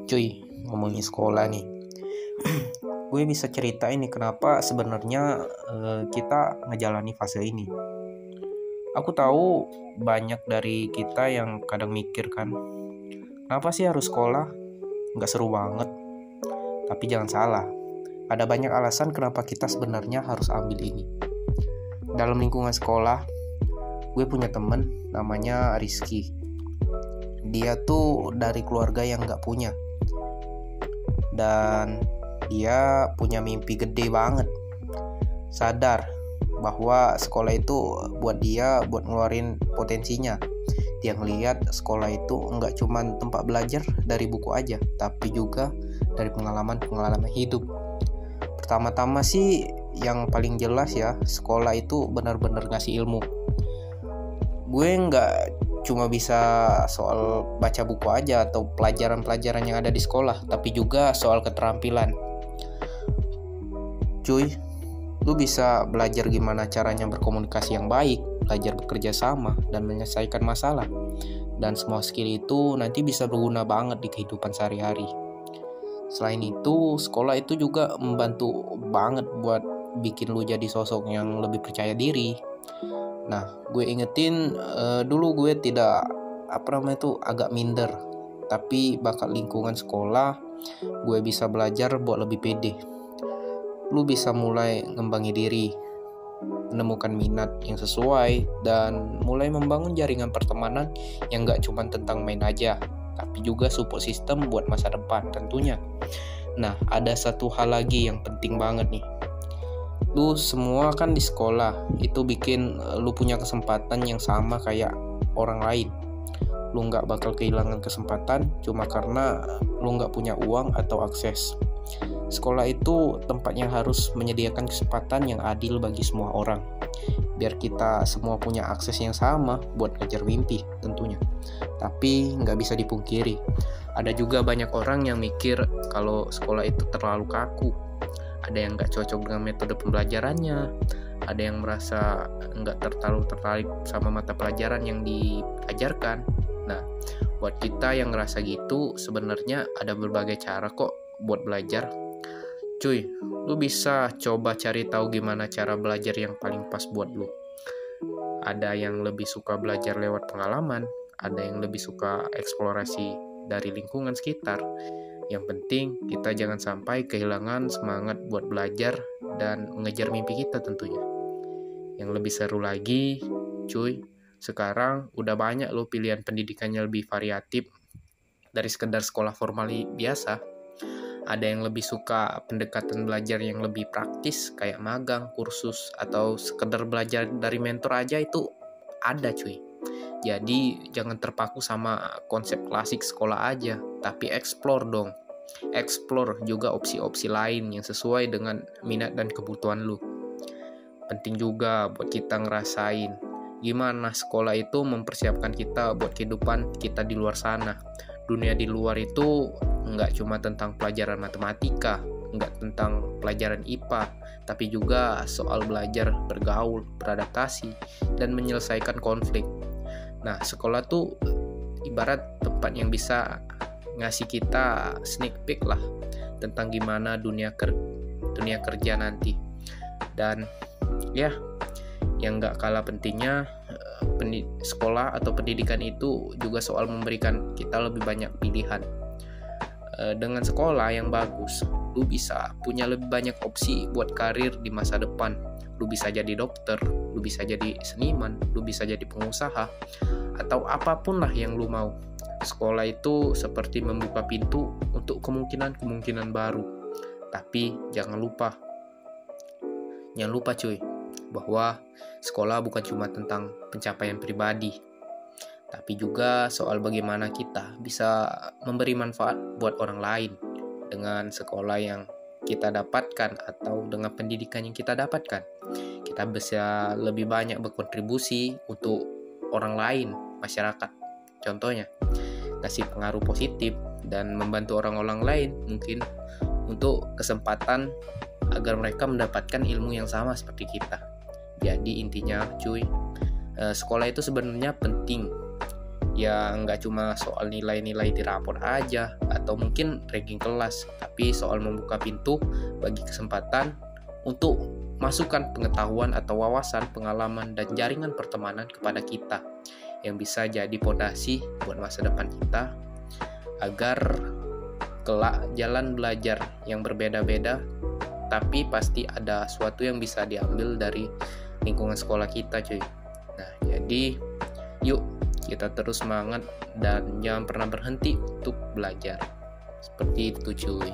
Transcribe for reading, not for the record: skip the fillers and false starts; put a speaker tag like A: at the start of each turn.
A: Cuy, ngomongin sekolah nih. Gue bisa ceritain nih kenapa sebenarnya kita ngejalani fase ini. Aku tahu banyak dari kita yang kadang mikir kan, kenapa sih harus sekolah? Nggak seru banget. Tapi jangan salah, ada banyak alasan kenapa kita sebenarnya harus ambil ini. Dalam lingkungan sekolah, gue punya temen namanya Rizky. Dia tuh dari keluarga yang nggak punya. Dan dia punya mimpi gede banget. Sadar bahwa sekolah itu buat dia buat ngeluarin potensinya. Dia ngelihat sekolah itu nggak cuma tempat belajar dari buku aja, tapi juga dari pengalaman hidup. Pertama-tama sih yang paling jelas ya, sekolah itu benar-benar ngasih ilmu. Gue nggak cuma bisa soal baca buku aja atau pelajaran-pelajaran yang ada di sekolah, tapi juga soal keterampilan. Cuy, lu bisa belajar gimana caranya berkomunikasi yang baik, belajar bekerja sama, dan menyelesaikan masalah. Dan semua skill itu nanti bisa berguna banget di kehidupan sehari-hari. Selain itu, sekolah itu juga membantu banget buat bikin lu jadi sosok yang lebih percaya diri. Nah, gue ingetin dulu gue tidak agak minder, tapi bakat lingkungan sekolah gue bisa belajar buat lebih pede. Lu bisa mulai ngembangi diri, menemukan minat yang sesuai, dan mulai membangun jaringan pertemanan yang gak cuma tentang main aja, tapi juga support system buat masa depan tentunya. Nah, ada satu hal lagi yang penting banget nih. Lu semua kan di sekolah, itu bikin lu punya kesempatan yang sama kayak orang lain. Lu gak bakal kehilangan kesempatan cuma karena lu gak punya uang atau akses. Sekolah itu tempat yang harus menyediakan kesempatan yang adil bagi semua orang, biar kita semua punya akses yang sama buat ngejar mimpi tentunya. Tapi nggak bisa dipungkiri, ada juga banyak orang yang mikir kalau sekolah itu terlalu kaku. Ada yang nggak cocok dengan metode pembelajarannya, ada yang merasa nggak terlalu tertarik sama mata pelajaran yang diajarkan. Nah, buat kita yang ngerasa gitu, sebenarnya ada berbagai cara kok buat belajar. Cuy, lu bisa coba cari tahu gimana cara belajar yang paling pas buat lu. Ada yang lebih suka belajar lewat pengalaman, ada yang lebih suka eksplorasi dari lingkungan sekitar. Yang penting kita jangan sampai kehilangan semangat buat belajar dan mengejar mimpi kita tentunya. Yang lebih seru lagi, cuy, sekarang udah banyak loh pilihan pendidikannya lebih variatif dari sekedar sekolah formal biasa. Ada yang lebih suka pendekatan belajar yang lebih praktis kayak magang, kursus, atau sekedar belajar dari mentor aja itu ada cuy. Jadi jangan terpaku sama konsep klasik sekolah aja, tapi explore dong. Explore juga opsi-opsi lain yang sesuai dengan minat dan kebutuhan lu. Penting juga buat kita ngerasain gimana sekolah itu mempersiapkan kita buat kehidupan kita di luar sana. Dunia di luar itu nggak cuma tentang pelajaran matematika, nggak tentang pelajaran IPA, tapi juga soal belajar bergaul, beradaptasi, dan menyelesaikan konflik. Nah, sekolah tuh ibarat tempat yang bisa ngasih kita sneak peek lah tentang gimana dunia kerja nanti. Dan ya, yang nggak kalah pentingnya, sekolah atau pendidikan itu juga soal memberikan kita lebih banyak pilihan. Dengan sekolah yang bagus, lu bisa punya lebih banyak opsi buat karir di masa depan. Lu bisa jadi dokter, lu bisa jadi seniman, lu bisa jadi pengusaha, atau apapun lah yang lu mau. Sekolah itu seperti membuka pintu untuk kemungkinan-kemungkinan baru. Tapi jangan lupa cuy, bahwa sekolah bukan cuma tentang pencapaian pribadi, tapi juga soal bagaimana kita bisa memberi manfaat buat orang lain dengan sekolah yang kita dapatkan atau dengan pendidikan yang kita dapatkan. Kita bisa lebih banyak berkontribusi untuk orang lain, masyarakat. Contohnya, kasih pengaruh positif dan membantu orang-orang lain mungkin untuk kesempatan agar mereka mendapatkan ilmu yang sama seperti kita. Jadi intinya cuy, Sekolah itu sebenarnya penting, ya nggak cuma soal nilai-nilai di rapor aja atau mungkin ranking kelas, tapi soal membuka pintu bagi kesempatan untuk masukkan pengetahuan atau wawasan, pengalaman, dan jaringan pertemanan kepada kita yang bisa jadi fondasi buat masa depan kita, agar kelak jalan belajar yang berbeda-beda, tapi pasti ada sesuatu yang bisa diambil dari lingkungan sekolah kita, cuy. Nah, jadi yuk kita terus semangat dan jangan pernah berhenti untuk belajar. Seperti itu, cuy.